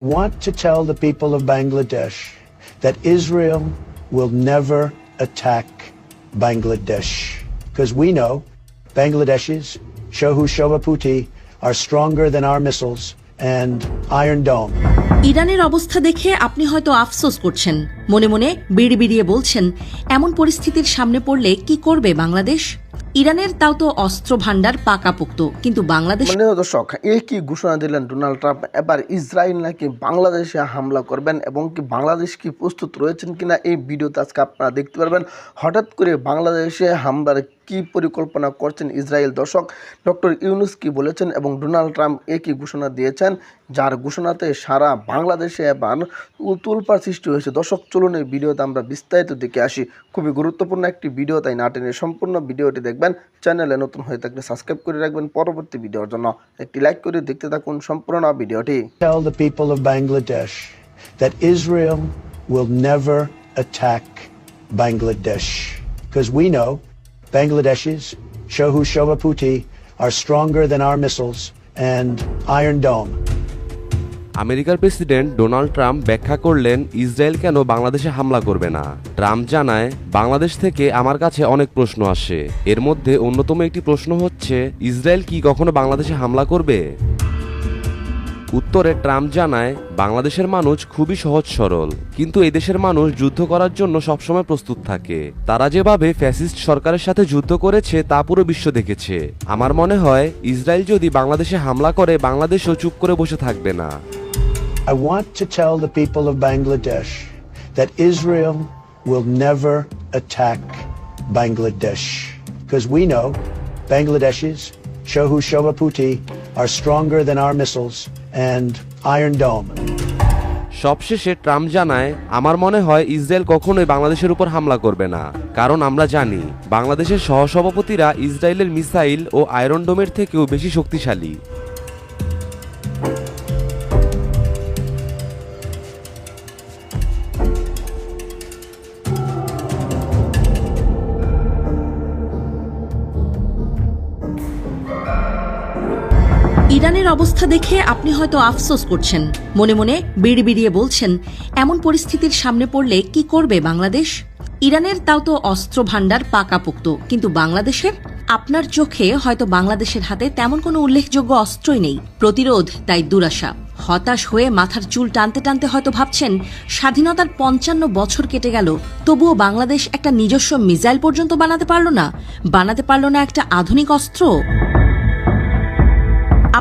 Want to tell the people of Bangladesh that Israel will never attack Bangladesh because we know Bangladeshis, Shohu Shovaputi, are stronger than our missiles and Iron Dome. ইরানের অবস্থা দেখে আপনি হয়তো আফসোস করছেন, মনে মনে বিড়বিড়িয়ে বলছেন, এমন পরিস্থিতির সামনে পড়লে কি করবে বাংলাদেশ? ইরানের তাও তো অস্ত্র ভান্ডার পাকাপোক্ত, কিন্তু বাংলাদেশ। দর্শক, এই কি ঘোষণা দিলেন ডোনাল্ড ট্রাম্প? এবার ইসরায়েল নাকি বাংলাদেশে হামলা করবেন এবং কি বাংলাদেশ কি প্রস্তুত রয়েছেন কিনা এই ভিডিওতে আজকে আপনারা দেখতে পারবেন। হঠাৎ করে বাংলাদেশে হামলার কি পরিকল্পনা করছেন ইসরায়েল? দর্শক, ডক্টর ইউনুস কি বলেছেন এবং ডোনাল্ড ট্রাম্প একই ঘোষণা দিয়েছেন, যার ঘোষণাতে সারা বাংলাদেশে এবার তোলপাড় সৃষ্টি হয়েছে। দর্শক, চলুন এই ভিডিওতে আমরা বিস্তারিত দেখে আসি। খুবই গুরুত্বপূর্ণ একটি ভিডিও, তাই না টেনে সম্পূর্ণ ভিডিওটি দেখবেন। চ্যানেলে নতুন হয়ে থাকলে সাবস্ক্রাইব করে রাখবেন পরবর্তী ভিডিওর জন্য। একটি লাইক করে দেখতে থাকুন সম্পূর্ণ ভিডিওটি। Tell the people of Bangladesh that Israel will never attack Bangladesh because we know Bangladeshis, Shohu Shovaputi, are stronger than our missiles and Iron Dome. আমেরিকার প্রেসিডেন্ট ডোনাল্ড ট্রাম্প ব্যাখ্যা করলেন ইসরায়েল কেন বাংলাদেশে হামলা করবে না। ট্রাম্প জানায়, বাংলাদেশ থেকে আমার কাছে অনেক প্রশ্ন আসে, এর মধ্যে অন্যতম একটি প্রশ্ন হচ্ছে ইসরায়েল কি কখনো বাংলাদেশে হামলা করবে? উত্তরে ট্রাম্প জানায়, বাংলাদেশের মানুষ খুবই সহজ সরল, কিন্তু এই দেশের মানুষ যুদ্ধ করার জন্য সবসময় প্রস্তুত থাকে। তারা যেভাবে ফ্যাসিস্ট সরকারের সাথে যুদ্ধ করেছে তা পুরো বিশ্ব দেখেছে। আমার মনে হয় ইসরায়েল যদি বাংলাদেশে হামলা করে বাংলাদেশও চুপ করে বসে থাকবে না। I want to tell the people of Bangladesh that Israel will never attack Bangladesh because we know Bangladeshis, Shohu Shovaputi, are stronger than our missiles and Iron Dome. সবশেষে ট্রাম্প জানায়, আমার মনে হয় ইসরায়েল কখনোই বাংলাদেশের উপর হামলা করবে না, কারণ আমরা জানি বাংলাদেশের সহসভাপতিরা ইসরায়েলের মিসাইল ও আয়রন ডোমের থেকেও বেশি শক্তিশালী। ইরানের অবস্থা দেখে আপনি হয়তো আফসোস করছেন, মনে মনে বিড়বিড়িয়ে বলছেন, এমন পরিস্থিতির সামনে পড়লে কি করবে বাংলাদেশ? ইরানের তাও তো অস্ত্র ভান্ডার পাকাপোক্ত, কিন্তু বাংলাদেশের? আপনার চোখে হয়তো বাংলাদেশের হাতে তেমন কোনো উল্লেখযোগ্য অস্ত্রই নেই। প্রতিরোধ তাই দুরাশা। হতাশ হয়ে মাথার চুল টানতে টানতে হয়তো ভাবছেন, স্বাধীনতার 55 বছর কেটে গেল, তবুও বাংলাদেশ একটা নিজস্ব মিসাইল পর্যন্ত বানাতে পারল না একটা আধুনিক অস্ত্র।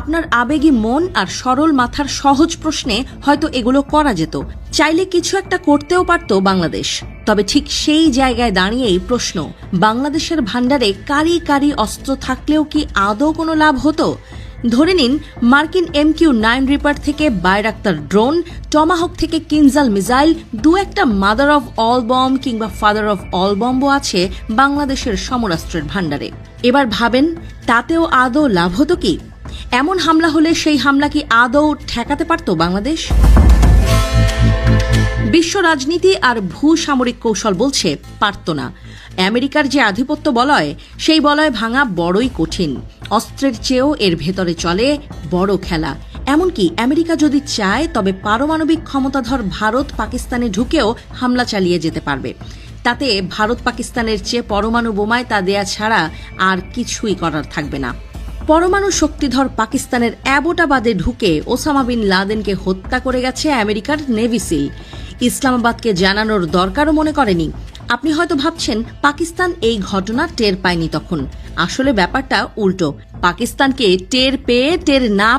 আপনার আবেগী মন আর সরল মাথার সহজ প্রশ্নে হয়তো এগুলো করা যেত, চাইলে কিছু একটা করতেও পারত বাংলাদেশ। তবে ঠিক সেই জায়গায় দাঁড়িয়েই প্রশ্ন, বাংলাদেশের ভান্ডারে কারি অস্ত্র থাকলেও কি আদৌ কোনো লাভ হতো? ধরে নিন, মার্কিন MQ-9 রিপার থেকে বাইরাক্তার ড্রোন, টমাহক থেকে কিনজাল মিসাইল, দু একটা মাদার অফ অল বম্ব কিংবা ফাদার অফ অল বম্বও আছে বাংলাদেশের সমরাস্ত্রের ভান্ডারে। এবার ভাবেন, তাতেও আদৌ লাভ হতো কি? এমন হামলা হলে সেই হামলা কি আদৌ ঠেকাতে পারত বাংলাদেশ? বিশ্ব রাজনীতি আর ভূ-সামরিক কৌশল বলছে পারত না। আমেরিকার যে আধিপত্য বলয়, সেই বলয় ভাঙা বড়ই কঠিন। অস্ত্রের চেয়েও এর ভেতরে চলে বড় খেলা। এমনকি আমেরিকা যদি চায়, তবে পারমাণবিক ক্ষমতাধর ভারত পাকিস্তানে ঢুকেও হামলা চালিয়ে যেতে পারবে। তাতে ভারত পাকিস্তানের চেয়ে পরমাণু বোমায় তা দেয়া ছাড়া আর কিছুই করার থাকবে না। পরমাণু শক্তিধর পাকিস্তানের অ্যাবোটাবাদে ঢুকে ওসামা বিন লাদেনকে হত্যা করে গেছে আমেরিকার নেভি সিল। ইসলামাবাদকে জানানোর দরকারও মনে করেনি। আপনি হয়তো ভাবছেন পাকিস্তান এই ঘটনা টের পায়নি তখন। আসলে ব্যাপারটা উল্টো। পাকিস্তানকে টের পেয়ে টের না